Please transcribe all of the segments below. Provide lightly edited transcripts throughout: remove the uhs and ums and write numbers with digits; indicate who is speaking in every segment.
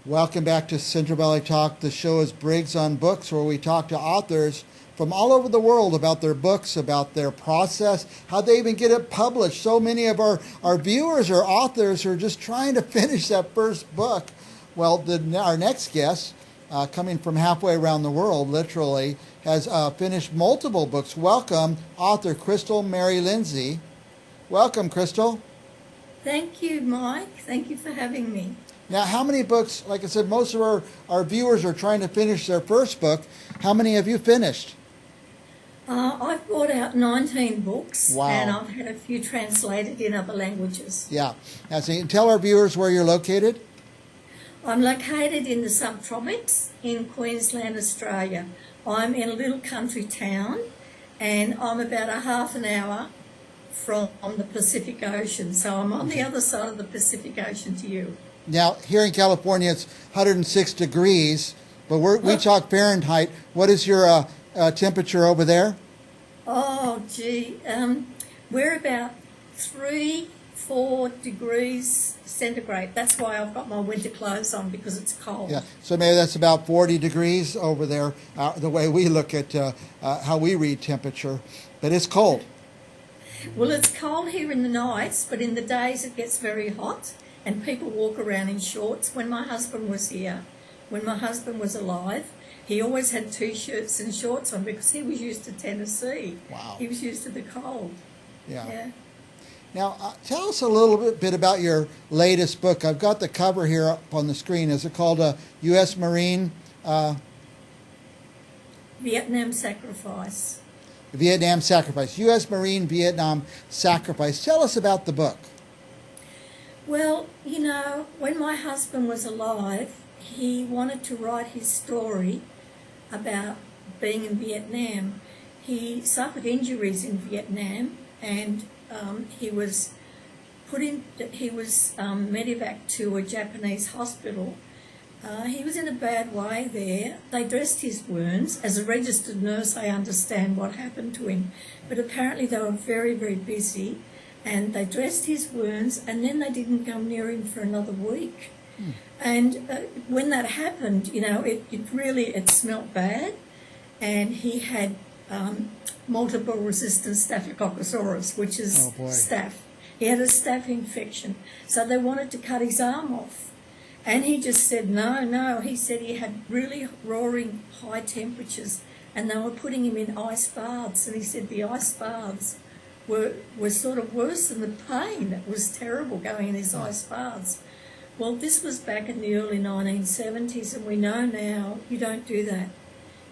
Speaker 1: Welcome back to Central Valley Talk. The show is Briggs on Books, where we talk to authors from all over the world about their books, about their process, how they even get it published. So many of our viewers are authors who are just trying to finish that first book. Well, our next guest, coming from halfway around the world, literally, has finished multiple books. Welcome, author Crystal Mary Lindsey. Welcome, Crystal.
Speaker 2: Thank you, Mike. Thank you for having me.
Speaker 1: Now, how many books, like I said, most of our viewers are trying to finish their first book. How many have you finished?
Speaker 2: I've brought out 19 books,
Speaker 1: Wow.
Speaker 2: And I've had a few translated in other languages.
Speaker 1: Yeah. Now, so you can tell our viewers where you're located.
Speaker 2: I'm located in the subtropics in Queensland, Australia. I'm in a little country town, and I'm about a half an hour from the Pacific Ocean. So I'm on the other side of the Pacific Ocean to you.
Speaker 1: Now, here in California, it's 106 degrees, but we talk Fahrenheit. What is your temperature over there?
Speaker 2: Oh, gee. We're about 3-4 degrees centigrade. That's why I've got my winter clothes on, because it's cold.
Speaker 1: Yeah, so maybe that's about 40 degrees over there, the way we look at how we read temperature. But it's cold.
Speaker 2: Well, it's cold here in the nights, but in the days it gets very hot, and people walk around in shorts. When my husband was here, when my husband was alive, he always had T-shirts and shorts on because he was used to Tennessee.
Speaker 1: Wow.
Speaker 2: He was used to the cold.
Speaker 1: Yeah. Now, tell us a little bit about your latest book. I've got the cover here up on the screen. Is it called U.S. Marine?
Speaker 2: Vietnam Sacrifice.
Speaker 1: Vietnam Sacrifice. U.S. Marine Vietnam Sacrifice. Tell us about the book.
Speaker 2: Well, you know, when my husband was alive, he wanted to write his story about being in Vietnam. He suffered injuries in Vietnam, and he was medevaced to a Japanese hospital. He was in a bad way there. They dressed his wounds. As a registered nurse, I understand what happened to him, but apparently they were very, very busy, and they dressed his wounds, and then they didn't come near him for another week. And when that happened, you know, it smelt bad, and he had multiple resistant staphylococcus, which is staph. He had a staph infection, so they wanted to cut his arm off. And he just said, no. He said he had really roaring high temperatures, and they were putting him in ice baths. And he said the ice baths were sort of worse than the pain. It was terrible going in these ice baths. Well, this was back in the early 1970s, and we know now you don't do that.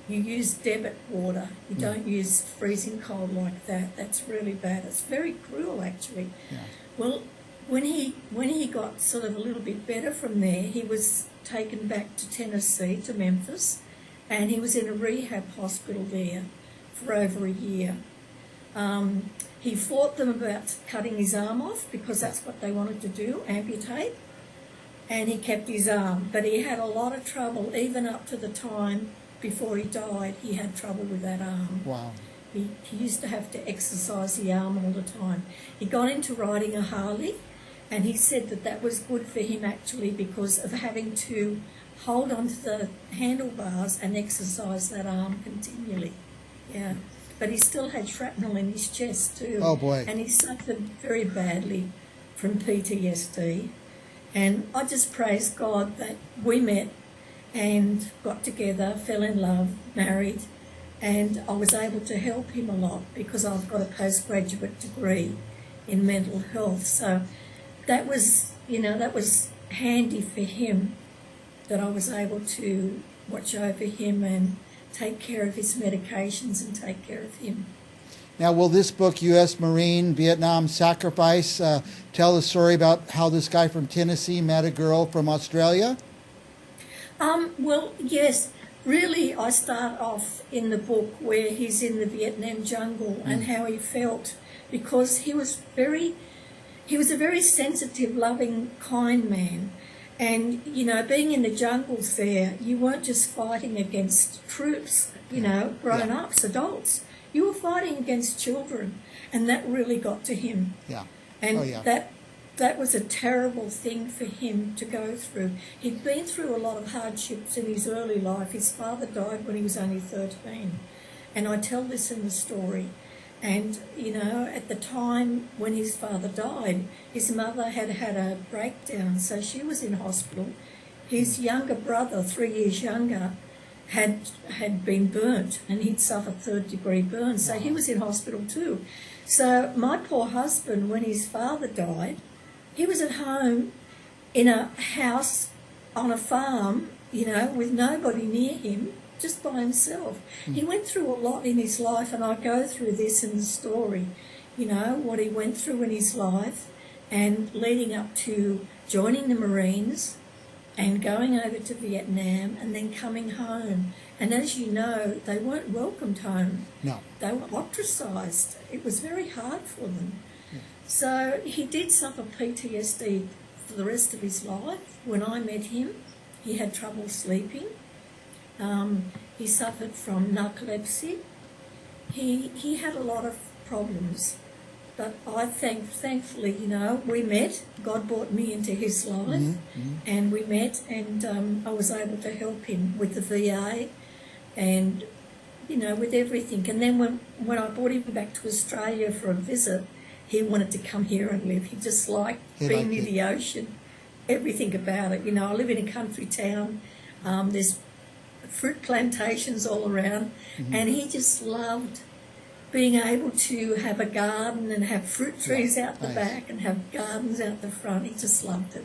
Speaker 2: You use debit water. You don't use freezing cold like that. That's really bad. It's very cruel, actually. Yeah. Well, when he got sort of a little bit better from there, he was taken back to Tennessee, to Memphis, and he was in a rehab hospital there for over a year. He fought them about cutting his arm off because that's what they wanted to do, amputate, and he kept his arm. But he had a lot of trouble, even up to the time before he died, he had trouble with that arm.
Speaker 1: Wow.
Speaker 2: He used to have to exercise the arm all the time. He got into riding a Harley, and he said that was good for him actually because of having to hold onto the handlebars and exercise that arm continually. Yeah. But he still had shrapnel in his chest too.
Speaker 1: Oh boy.
Speaker 2: And he suffered very badly from PTSD. And I just praise God that we met and got together, fell in love, married, and I was able to help him a lot because I've got a postgraduate degree in mental health. So that was handy for him, that I was able to watch over him and take care of his medications and take care of him.
Speaker 1: Now, will this book, U.S. Marine Vietnam Sacrifice, tell the story about how this guy from Tennessee met a girl from Australia?
Speaker 2: Well, yes. Really, I start off in the book where he's in the Vietnam jungle and how he felt, because he was a very sensitive, loving, kind man. And, you know, being in the jungles there, you weren't just fighting against troops, you know, grown-ups, adults. You were fighting against children, and that really got to him.
Speaker 1: Yeah.
Speaker 2: And that that was a terrible thing for him to go through. He'd been through a lot of hardships in his early life. His father died when he was only 13. And I tell this in the story. And, you know, at the time when his father died, his mother had had a breakdown, so she was in hospital. His younger brother, 3 years younger, had been burnt, and he'd suffered third-degree burns, so he was in hospital too. So my poor husband, when his father died, he was at home in a house on a farm, you know, with nobody near him, just by himself. He went through a lot in his life, and I go through this in the story, you know, what he went through in his life, and leading up to joining the Marines and going over to Vietnam and then coming home. And as you know, they weren't welcomed home.
Speaker 1: No.
Speaker 2: They were ostracised. It was very hard for them. Yeah. So he did suffer PTSD for the rest of his life. When I met him, he had trouble sleeping. He suffered from narcolepsy. He had a lot of problems. But I thankfully, you know, we met. God brought me into his life, and we met, and I was able to help him with the VA and, you know, with everything. And then when I brought him back to Australia for a visit, he wanted to come here and live. He just liked being near the ocean, everything about it. You know, I live in a country town. There's fruit plantations all around, and he just loved being able to have a garden and have fruit trees out the back and have gardens out the front. He just loved it.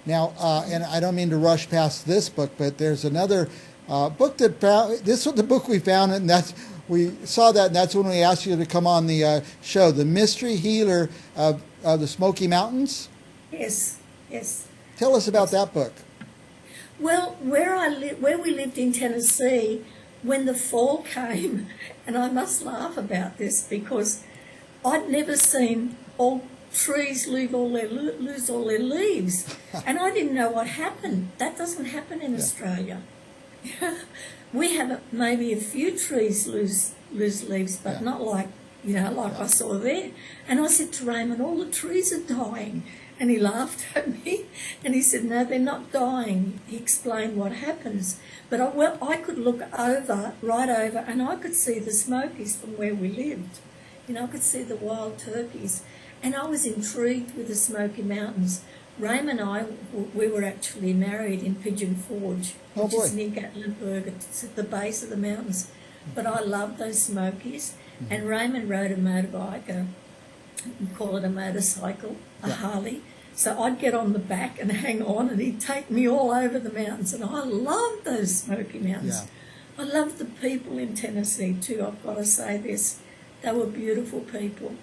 Speaker 1: Now, and I don't mean to rush past this book, but there's another book that this was the book we found, and we saw that, and that's when we asked you to come on the show, The Mystery Healer of the Smoky Mountains.
Speaker 2: Yes, yes.
Speaker 1: Tell us about that book.
Speaker 2: Well, where we lived in Tennessee, when the fall came, and I must laugh about this because I'd never seen all trees lose all their leaves, and I didn't know what happened. That doesn't happen in Australia. We have maybe a few trees lose leaves, but not like, you know, like I saw there. And I said to Raymond, all the trees are dying. And he laughed at me, and he said, no, they're not dying. He explained what happens. But I could look right over, and I could see the Smokies from where we lived. You know, I could see the wild turkeys. And I was intrigued with the Smoky Mountains. Raymond and I, we were actually married in Pigeon Forge, which is near Gatlinburg. It's at the base of the mountains. But I love those Smokies. And Raymond rode a motorbike, we call it a motorcycle, a Harley. So I'd get on the back and hang on, and he'd take me all over the mountains. And I loved those Smoky Mountains. Yeah. I loved the people in Tennessee too, I've got to say this. They were beautiful people.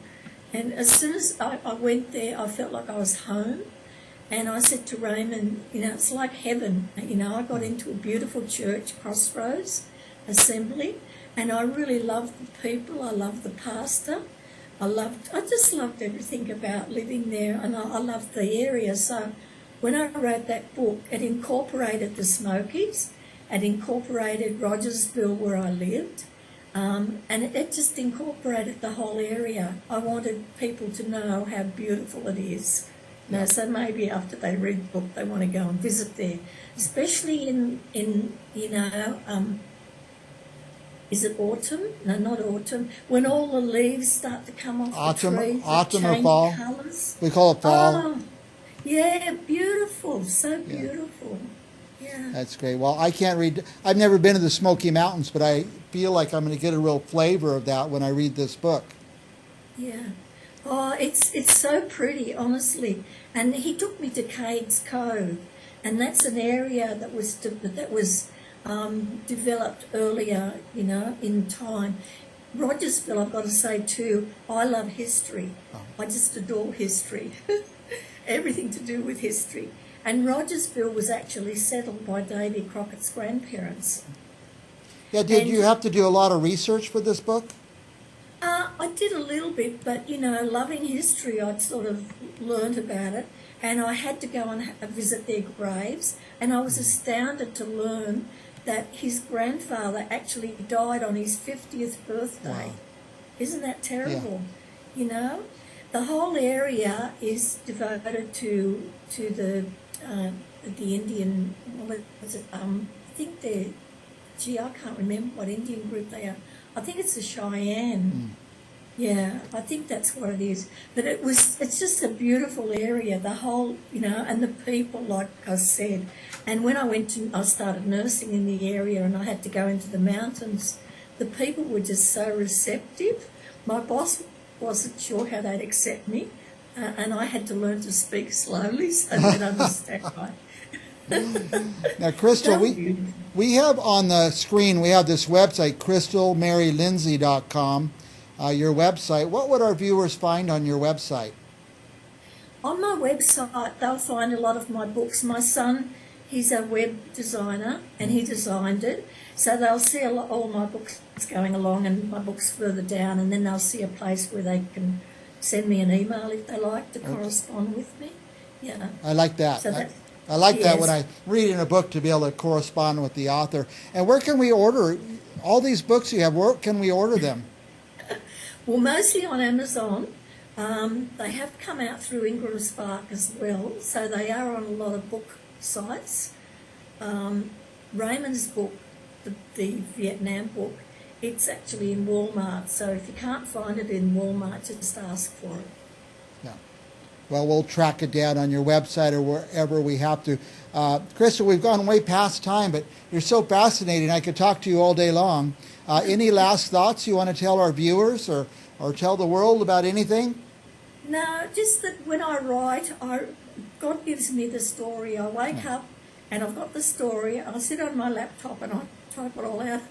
Speaker 2: And as soon as I went there, I felt like I was home. And I said to Raymond, you know, it's like heaven. You know, I got into a beautiful church, Crossroads Assembly, and I really loved the people. I loved the pastor. I just loved everything about living there, and I loved the area. So when I wrote that book, it incorporated the Smokies, it incorporated Rogersville where I lived, and it just incorporated the whole area. I wanted people to know how beautiful it is. You know, so maybe after they read the book, they want to go and visit there, especially in you know, is it autumn? No, not autumn. When all the leaves start to come off the trees.
Speaker 1: Autumn or fall.
Speaker 2: Colours.
Speaker 1: We call it fall.
Speaker 2: Oh, yeah, beautiful. So beautiful. Yeah.
Speaker 1: That's great. Well, I can't read. I've never been to the Smoky Mountains, but I feel like I'm going to get a real flavor of that when I read this book.
Speaker 2: Yeah. Oh, it's so pretty, honestly. And he took me to Cades Cove, and that's an area that was developed earlier, you know, in time. Rogersville, I've got to say too, I love history. I just adore history. Everything to do with history. And Rogersville was actually settled by Davy Crockett's grandparents.
Speaker 1: Yeah, did you have to do a lot of research for this book?
Speaker 2: I did a little bit, but, you know, loving history, I'd sort of learned about it. And I had to go and visit their graves. And I was astounded to learn that his grandfather actually died on his 50th birthday. Wow. Isn't that terrible? Yeah. You know? the whole area is devoted to the Indian. What was it? I think they're. Gee, I can't remember what Indian group they are. I think it's the Cheyenne. Yeah, I think that's what it is. But it's just a beautiful area, the whole, and the people, like I said. And when I started nursing in the area and I had to go into the mountains, the people were just so receptive. My boss wasn't sure how they'd accept me, and I had to learn to speak slowly so they'd understand right.
Speaker 1: Now, Crystal, we have on the screen, we have this website, crystalmarylindsey.com. Your website. What would our viewers find on your website?
Speaker 2: On my website, they'll find a lot of my books. My son, he's a web designer, and he designed it. So they'll see all my books going along and my books further down, and then they'll see a place where they can send me an email if they like to correspond with me. Yeah.
Speaker 1: I like that.
Speaker 2: So
Speaker 1: I like that when I read in a book to be able to correspond with the author. And where can we order all these books you have? Where can we order them?
Speaker 2: Well, mostly on Amazon. They have come out through Ingram Spark as well, so they are on a lot of book sites. Raymond's book, the Vietnam book, it's actually in Walmart, so if you can't find it in Walmart, just ask for it.
Speaker 1: Yeah. Well, we'll track it down on your website or wherever we have to. Crystal, we've gone way past time, but you're so fascinating. I could talk to you all day long. Any last thoughts you want to tell our viewers or tell the world about anything?
Speaker 2: No, just that when I write, God gives me the story. I wake up and I've got the story. I sit on my laptop and I type it all out.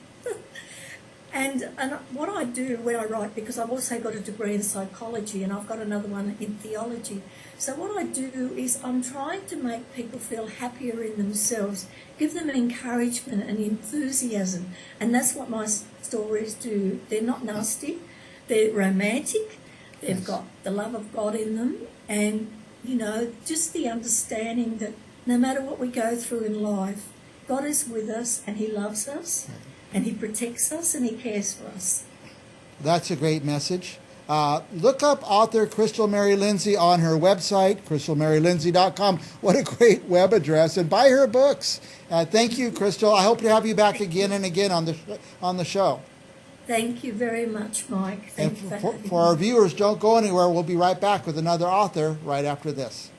Speaker 2: And what I do when I write, because I've also got a degree in psychology and I've got another one in theology. So what I do is I'm trying to make people feel happier in themselves, give them encouragement and enthusiasm. And that's what my stories do. They're not nasty, they're romantic, they've got the love of God in them, and, just the understanding that no matter what we go through in life, God is with us and He loves us. And He protects us and He cares for us.
Speaker 1: That's a great message. Look up author Crystal Mary Lindsey on her website, crystalmarylindsey.com. What a great web address. And buy her books. Thank you, Crystal. I hope to have you back again and again on the show.
Speaker 2: Thank you very much, Mike. Thank you
Speaker 1: for our viewers, don't go anywhere. We'll be right back with another author right after this.